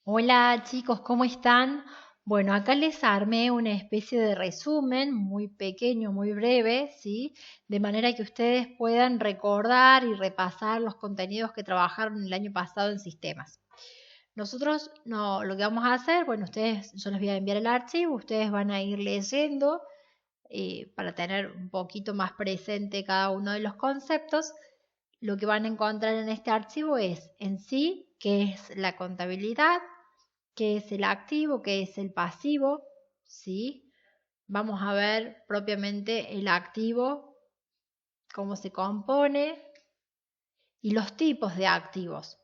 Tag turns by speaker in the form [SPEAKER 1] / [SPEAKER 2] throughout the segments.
[SPEAKER 1] Hola chicos, ¿cómo están? Bueno, acá les armé una especie de resumen muy pequeño, muy breve, ¿sí? De manera que ustedes puedan recordar y repasar los contenidos que trabajaron el año pasado en sistemas. Nosotros no, lo que vamos a hacer, bueno, yo les voy a enviar el archivo, ustedes van a ir leyendo para tener un poquito más presente cada uno de los conceptos. Lo que van a encontrar en este archivo es en sí qué es la contabilidad, qué es el activo, qué es el pasivo, ¿sí? Vamos a ver propiamente el activo, cómo se compone y los tipos de activos.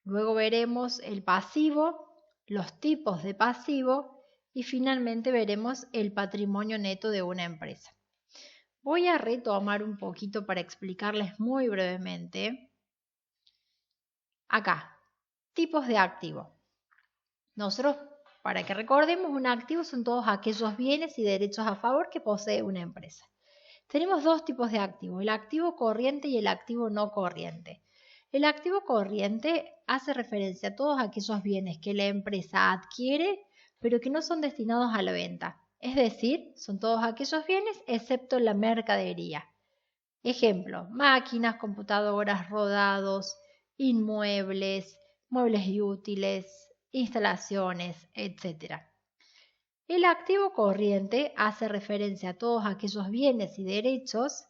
[SPEAKER 1] Luego veremos el pasivo, los tipos de pasivo y finalmente veremos el patrimonio neto de una empresa. Voy a retomar un poquito para explicarles muy brevemente. Acá, tipos de activo. Nosotros, para que recordemos, un activo son todos aquellos bienes y derechos a favor que posee una empresa. Tenemos dos tipos de activo, el activo corriente y el activo no corriente. El activo corriente hace referencia a todos aquellos bienes que la empresa adquiere, pero que no son destinados a la venta. Es decir, son todos aquellos bienes excepto la mercadería. Ejemplo, máquinas, computadoras, rodados, inmuebles, muebles y útiles, instalaciones, etc. El activo corriente hace referencia a todos aquellos bienes y derechos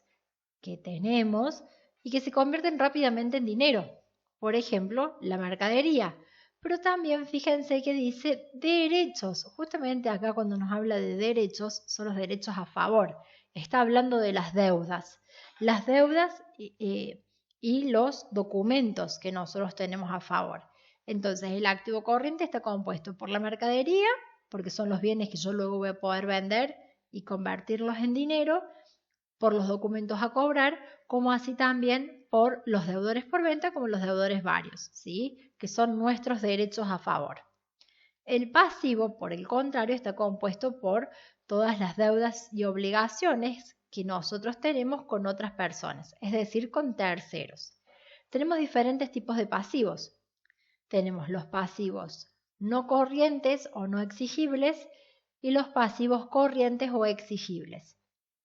[SPEAKER 1] que tenemos y que se convierten rápidamente en dinero. Por ejemplo, la mercadería. Pero también fíjense que dice derechos. Justamente acá cuando nos habla de derechos son los derechos a favor. Está hablando de las deudas. Las deudas y los documentos que nosotros tenemos a favor. Entonces el activo corriente está compuesto por la mercadería, porque son los bienes que yo luego voy a poder vender y convertirlos en dinero, por los documentos a cobrar, como así también por los deudores por venta como los deudores varios, ¿sí? Que son nuestros derechos a favor. El pasivo, por el contrario, está compuesto por todas las deudas y obligaciones que nosotros tenemos con otras personas, es decir, con terceros. Tenemos diferentes tipos de pasivos. Tenemos los pasivos no corrientes o no exigibles y los pasivos corrientes o exigibles.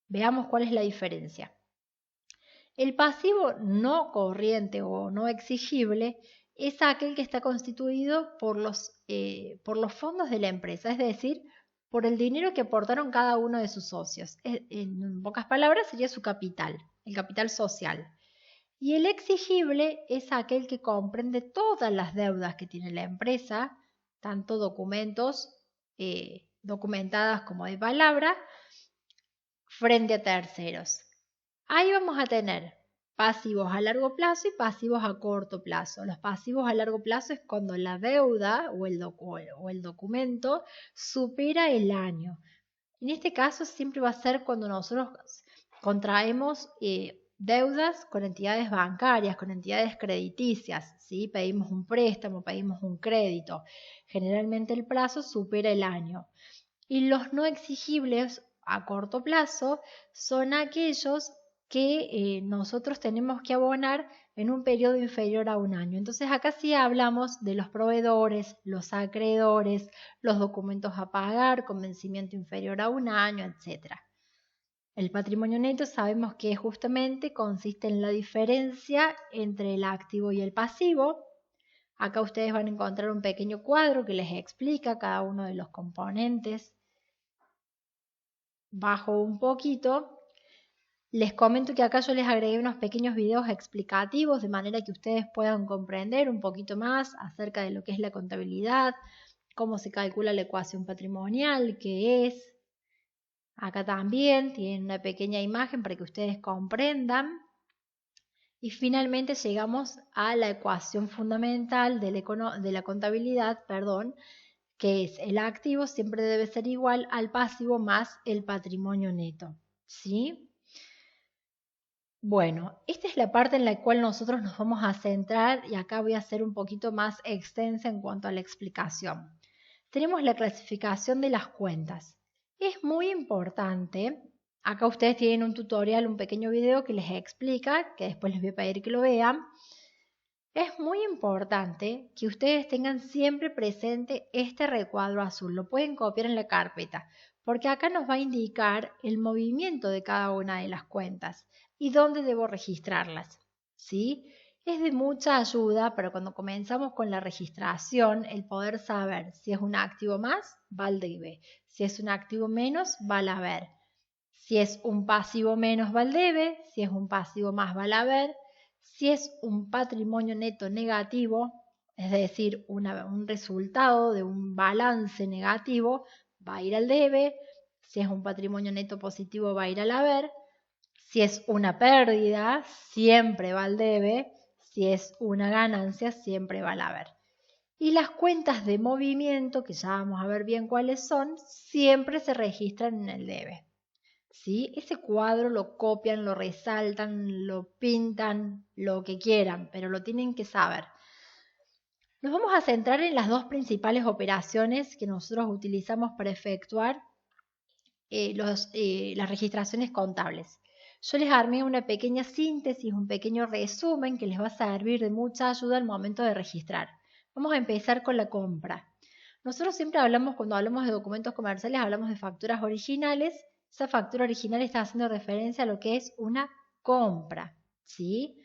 [SPEAKER 1] Veamos cuál es la diferencia. El pasivo no corriente o no exigible es aquel que está constituido por los fondos de la empresa, es decir, por el dinero que aportaron cada uno de sus socios. En pocas palabras, sería su capital, el capital social. Y el exigible es aquel que comprende todas las deudas que tiene la empresa, tanto documentos documentadas como de palabra, frente a terceros. Ahí vamos a tener pasivos a largo plazo y pasivos a corto plazo. Los pasivos a largo plazo es cuando la deuda o el documento supera el año. En este caso siempre va a ser cuando nosotros contraemos deudas con entidades bancarias, con entidades crediticias, ¿sí? Pedimos un préstamo, pedimos un crédito. Generalmente el plazo supera el año. Y los no exigibles a corto plazo son aquellos que nosotros tenemos que abonar en un periodo inferior a un año. Entonces acá sí hablamos de los proveedores, los acreedores, los documentos a pagar con vencimiento inferior a un año, etc. El patrimonio neto sabemos que justamente consiste en la diferencia entre el activo y el pasivo. Acá ustedes van a encontrar un pequeño cuadro que les explica cada uno de los componentes. Bajo un poquito. Les comento que acá yo les agregué unos pequeños videos explicativos de manera que ustedes puedan comprender un poquito más acerca de lo que es la contabilidad, cómo se calcula la ecuación patrimonial, qué es. Acá también tienen una pequeña imagen para que ustedes comprendan. Y finalmente llegamos a la ecuación fundamental de la contabilidad, que es el activo siempre debe ser igual al pasivo más el patrimonio neto. ¿Sí? Bueno, esta es la parte en la cual nosotros nos vamos a centrar y acá voy a ser un poquito más extensa en cuanto a la explicación. Tenemos la clasificación de las cuentas. Es muy importante, acá ustedes tienen un tutorial, un pequeño video que les explica, que después les voy a pedir que lo vean, Es muy importante que ustedes tengan siempre presente este recuadro azul. Lo pueden copiar en la carpeta, porque acá nos va a indicar el movimiento de cada una de las cuentas y dónde debo registrarlas. ¿Sí? Es de mucha ayuda para cuando comenzamos con la registración, el poder saber si es un activo más, va al debe. Si es un activo menos, va al haber. Si es un pasivo menos, va al debe. Si es un pasivo más, va al haber. Si es un patrimonio neto negativo, es decir, un resultado de un balance negativo, va a ir al debe. Si es un patrimonio neto positivo, va a ir al haber. Si es una pérdida, siempre va al debe. Si es una ganancia, siempre va al haber. Y las cuentas de movimiento, que ya vamos a ver bien cuáles son, siempre se registran en el debe. ¿Sí? Ese cuadro lo copian, lo resaltan, lo pintan, lo que quieran, pero lo tienen que saber. Nos vamos a centrar en las dos principales operaciones que nosotros utilizamos para efectuar las registraciones contables. Yo les armé una pequeña síntesis, un pequeño resumen que les va a servir de mucha ayuda al momento de registrar. Vamos a empezar con la compra. Nosotros siempre hablamos, cuando hablamos de documentos comerciales, hablamos de facturas originales. Esa factura original está haciendo referencia a lo que es una compra, ¿sí?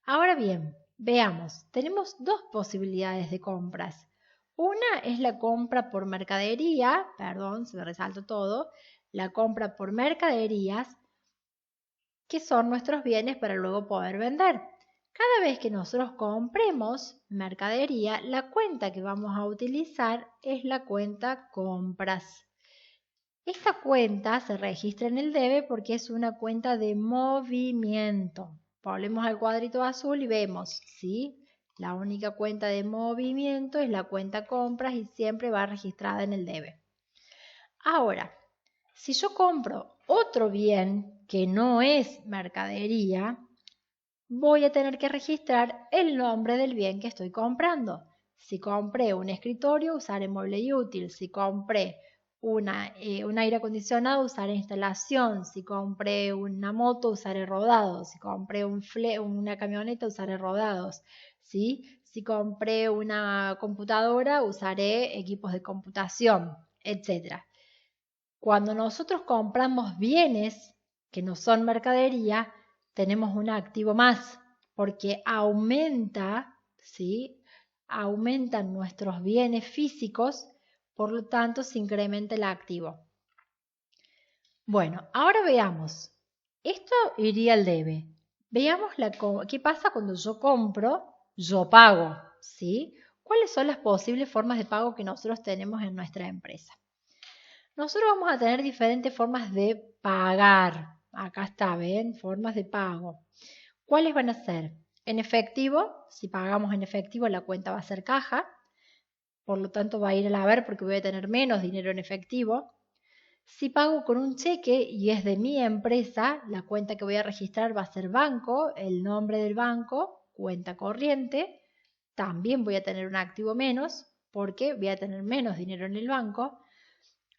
[SPEAKER 1] Ahora bien, veamos, tenemos dos posibilidades de compras. Una es la compra por mercadería, perdón, se me resaltó todo, la compra por mercaderías, que son nuestros bienes para luego poder vender. Cada vez que nosotros compremos mercadería, la cuenta que vamos a utilizar es la cuenta compras. Esta cuenta se registra en el debe porque es una cuenta de movimiento. Volvemos al cuadrito azul y vemos, ¿sí? La única cuenta de movimiento es la cuenta compras y siempre va registrada en el debe. Ahora, si yo compro otro bien que no es mercadería, voy a tener que registrar el nombre del bien que estoy comprando. Si compré un escritorio, usaré mueble y útil. Si compré un aire acondicionado, usaré instalación. Si compré una moto, usaré rodados. Si compré una camioneta, usaré rodados. ¿Sí? Si compré una computadora, usaré equipos de computación, etc. Cuando nosotros compramos bienes que no son mercadería, tenemos un activo más, porque aumenta, ¿sí? Aumentan nuestros bienes físicos, por lo tanto se incrementa el activo. Bueno, ahora veamos. Esto iría al debe. Veamos qué pasa cuando yo compro, yo pago, ¿sí? ¿Cuáles son las posibles formas de pago que nosotros tenemos en nuestra empresa? Nosotros vamos a tener diferentes formas de pagar. Acá está, ¿ven? Formas de pago. ¿Cuáles van a ser? En efectivo, si pagamos en efectivo, la cuenta va a ser caja. Por lo tanto, va a ir al haber porque voy a tener menos dinero en efectivo. Si pago con un cheque y es de mi empresa, la cuenta que voy a registrar va a ser banco, el nombre del banco, cuenta corriente. También voy a tener un activo menos porque voy a tener menos dinero en el banco.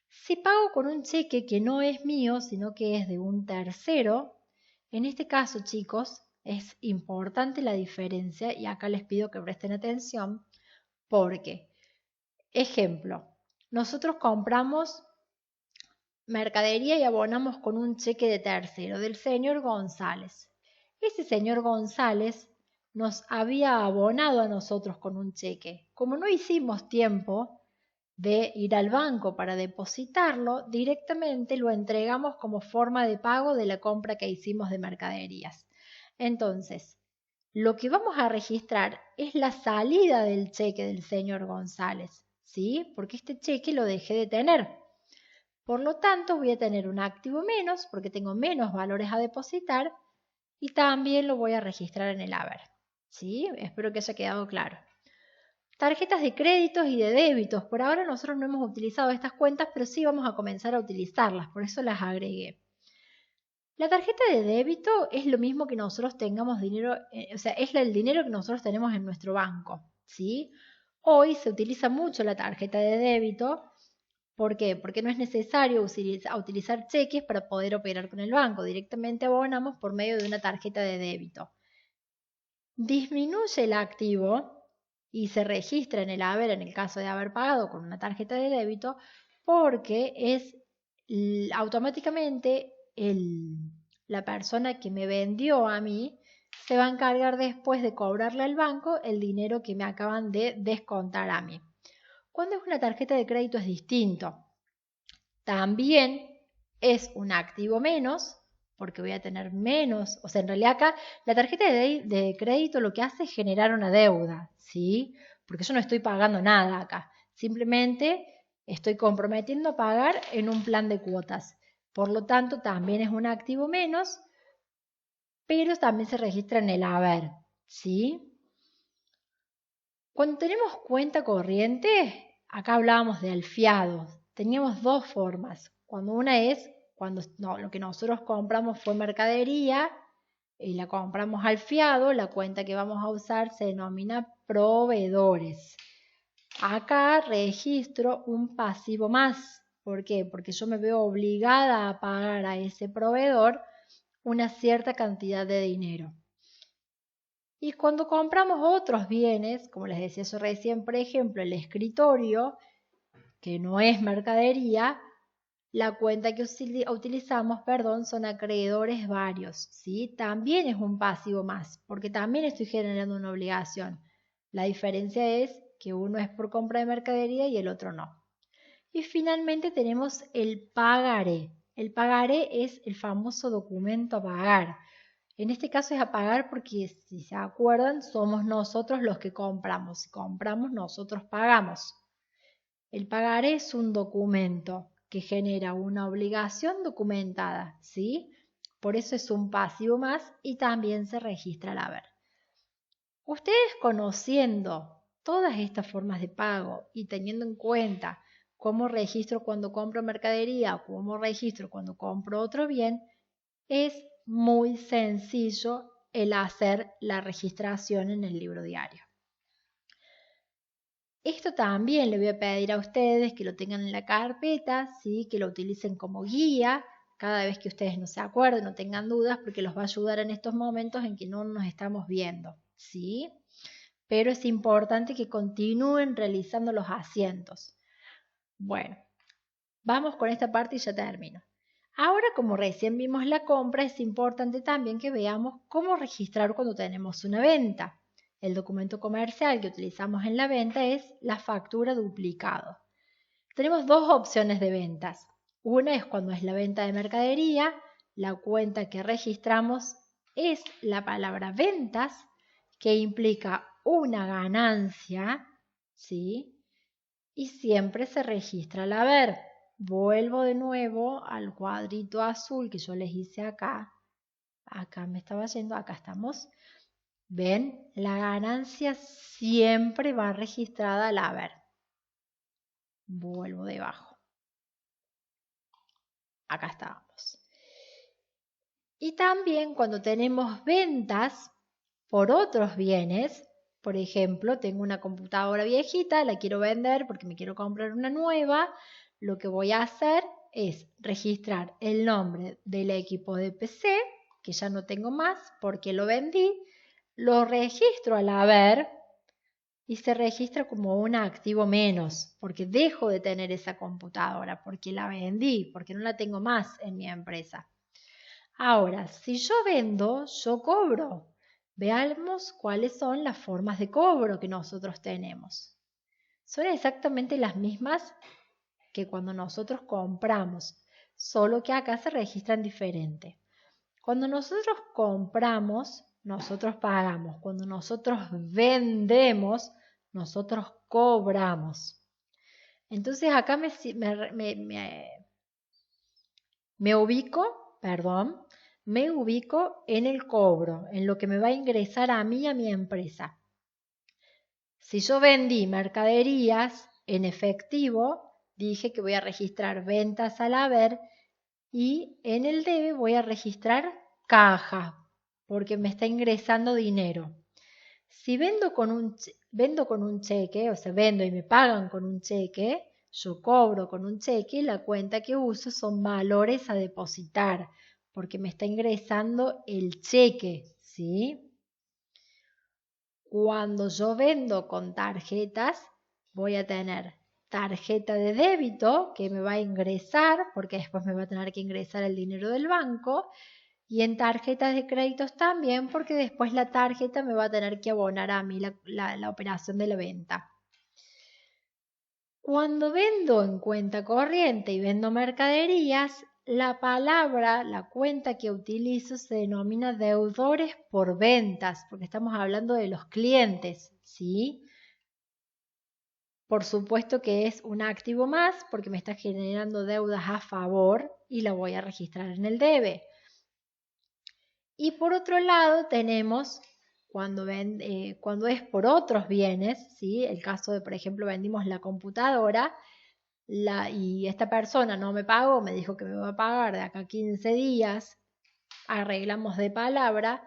[SPEAKER 1] Si pago con un cheque que no es mío, sino que es de un tercero, en este caso, chicos, es importante la diferencia y acá les pido que presten atención porque, ejemplo, nosotros compramos mercadería y abonamos con un cheque de tercero del señor González. Ese señor González nos había abonado a nosotros con un cheque. Como no hicimos tiempo de ir al banco para depositarlo, directamente lo entregamos como forma de pago de la compra que hicimos de mercaderías. Entonces, lo que vamos a registrar es la salida del cheque del señor González, ¿sí? Porque este cheque lo dejé de tener. Por lo tanto, voy a tener un activo menos porque tengo menos valores a depositar y también lo voy a registrar en el haber, ¿sí? Espero que haya quedado claro. Tarjetas de créditos y de débitos. Por ahora nosotros no hemos utilizado estas cuentas, pero sí vamos a comenzar a utilizarlas, por eso las agregué. La tarjeta de débito es lo mismo que nosotros tengamos dinero, o sea, es el dinero que nosotros tenemos en nuestro banco, ¿sí? Hoy se utiliza mucho la tarjeta de débito. ¿Por qué? Porque no es necesario utilizar cheques para poder operar con el banco. Directamente abonamos por medio de una tarjeta de débito. disminuye el activo y se registra en el haber en el caso de haber pagado con una tarjeta de débito porque es automáticamente la persona que me vendió a mí se va a encargar después de cobrarle al banco el dinero que me acaban de descontar a mí. Cuando es una tarjeta de crédito es distinto. También es un activo menos, porque voy a tener menos, o sea, en realidad acá la tarjeta de crédito lo que hace es generar una deuda, ¿sí? Porque yo no estoy pagando nada acá, simplemente estoy comprometiendo a pagar en un plan de cuotas. Por lo tanto, también es un activo menos, pero también se registra en el haber, ¿sí? Cuando tenemos cuenta corriente, acá hablábamos de alfiados. Teníamos dos formas. Cuando una es cuando lo que nosotros compramos fue mercadería y la compramos al fiado, la cuenta que vamos a usar se denomina proveedores. Acá registro un pasivo más. ¿Por qué? Porque yo me veo obligada a pagar a ese proveedor una cierta cantidad de dinero. Y cuando compramos otros bienes, como les decía yo recién, por ejemplo, el escritorio, que no es mercadería, la cuenta que utilizamos, son acreedores varios, ¿sí? También es un pasivo más, porque también estoy generando una obligación. La diferencia es que uno es por compra de mercadería y el otro no. Y finalmente tenemos el pagaré. El pagaré es el famoso documento a pagar. En este caso es a pagar porque, si se acuerdan, somos nosotros los que compramos. Si compramos, nosotros pagamos. El pagaré es un documento que genera una obligación documentada, ¿sí? Por eso es un pasivo más y también se registra al haber. Ustedes, conociendo todas estas formas de pago y teniendo en cuenta cómo registro cuando compro mercadería o cómo registro cuando compro otro bien, es muy sencillo el hacer la registración en el libro diario. Esto también le voy a pedir a ustedes que lo tengan en la carpeta, ¿sí? Que lo utilicen como guía cada vez que ustedes no se acuerden, no tengan dudas, porque los va a ayudar en estos momentos en que no nos estamos viendo, ¿sí? Pero es importante que continúen realizando los asientos. Bueno, vamos con esta parte y ya termino. Ahora, como recién vimos la compra, es importante también que veamos cómo registrar cuando tenemos una venta. El documento comercial que utilizamos en la venta es la factura duplicado. Tenemos dos opciones de ventas. Una es cuando es la venta de mercadería, la cuenta que registramos es la palabra ventas, que implica una ganancia, ¿sí? Y siempre se registra el haber. Vuelvo de nuevo al cuadrito azul que yo les hice acá. Acá me estaba yendo, acá estamos. ¿Ven? La ganancia siempre va registrada al haber. Vuelvo debajo. Acá estábamos. Y también cuando tenemos ventas por otros bienes, por ejemplo, tengo una computadora viejita, la quiero vender porque me quiero comprar una nueva, lo que voy a hacer es registrar el nombre del equipo de PC, que ya no tengo más porque lo vendí, lo registro al haber y se registra como un activo menos, porque dejo de tener esa computadora, porque la vendí, porque no la tengo más en mi empresa. Ahora, si yo vendo, yo cobro. Veamos cuáles son las formas de cobro que nosotros tenemos. Son exactamente las mismas que cuando nosotros compramos, solo que acá se registran diferente. Cuando nosotros compramos, nosotros pagamos. Cuando nosotros vendemos, nosotros cobramos. Entonces acá me ubico en el cobro, en lo que me va a ingresar a mí, a mi empresa. Si yo vendí mercaderías en efectivo, dije que voy a registrar ventas al haber y en el debe voy a registrar caja, porque me está ingresando dinero. Si vendo con un cheque, o sea, vendo y me pagan con un cheque, yo cobro con un cheque y la cuenta que uso son valores a depositar, porque me está ingresando el cheque, ¿sí? Cuando yo vendo con tarjetas, voy a tener tarjeta de débito que me va a ingresar, porque después me va a tener que ingresar el dinero del banco, y en tarjetas de créditos también, porque después la tarjeta me va a tener que abonar a mí la operación de la venta. Cuando vendo en cuenta corriente y vendo mercaderías, la palabra, la cuenta que utilizo se denomina deudores por ventas, porque estamos hablando de los clientes, ¿sí? Por supuesto que es un activo más porque me está generando deudas a favor y la voy a registrar en el debe. Y por otro lado tenemos cuando es por otros bienes, ¿sí? El caso de, por ejemplo, vendimos la computadora y esta persona no me pagó, me dijo que me va a pagar de acá a 15 días, arreglamos de palabra,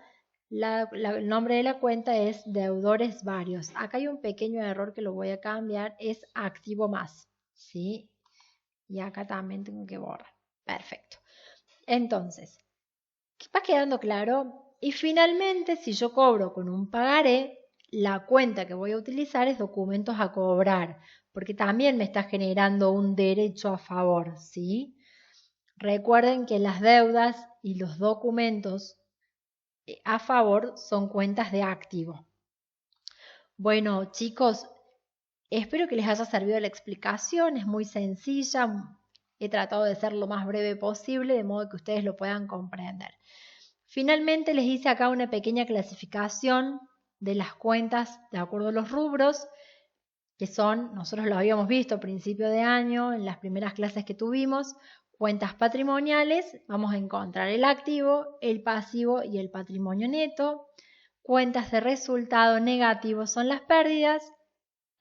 [SPEAKER 1] el nombre de la cuenta es deudores varios. Acá hay un pequeño error que lo voy a cambiar, es activo más, ¿sí? Y acá también tengo que borrar. Perfecto. Entonces, ¿va quedando claro? Y finalmente, si yo cobro con un pagaré, la cuenta que voy a utilizar es documentos a cobrar, porque también me está generando un derecho a favor, ¿sí? Recuerden que las deudas y los documentos a favor son cuentas de activo. Bueno, chicos, espero que les haya servido la explicación, es muy sencilla, he tratado de ser lo más breve posible, de modo que ustedes lo puedan comprender. Finalmente les hice acá una pequeña clasificación de las cuentas de acuerdo a los rubros, que son, nosotros lo habíamos visto a principio de año, en las primeras clases que tuvimos, cuentas patrimoniales, vamos a encontrar el activo, el pasivo y el patrimonio neto. Cuentas de resultado negativo son las pérdidas,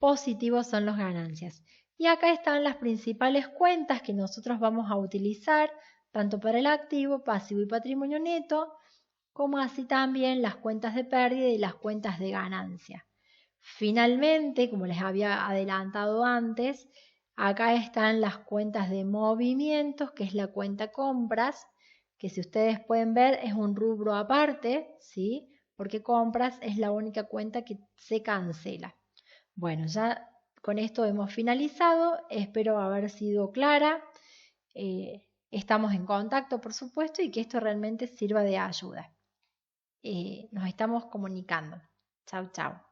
[SPEAKER 1] positivos son las ganancias. Y acá están las principales cuentas que nosotros vamos a utilizar, tanto para el activo, pasivo y patrimonio neto, como así también las cuentas de pérdida y las cuentas de ganancia. Finalmente, como les había adelantado antes, acá están las cuentas de movimientos, que es la cuenta compras, que si ustedes pueden ver es un rubro aparte, ¿sí? Porque compras es la única cuenta que se cancela. Bueno, ya con esto hemos finalizado, espero haber sido clara. Estamos en contacto, por supuesto, y que esto realmente sirva de ayuda. Nos estamos comunicando. Chau, chau.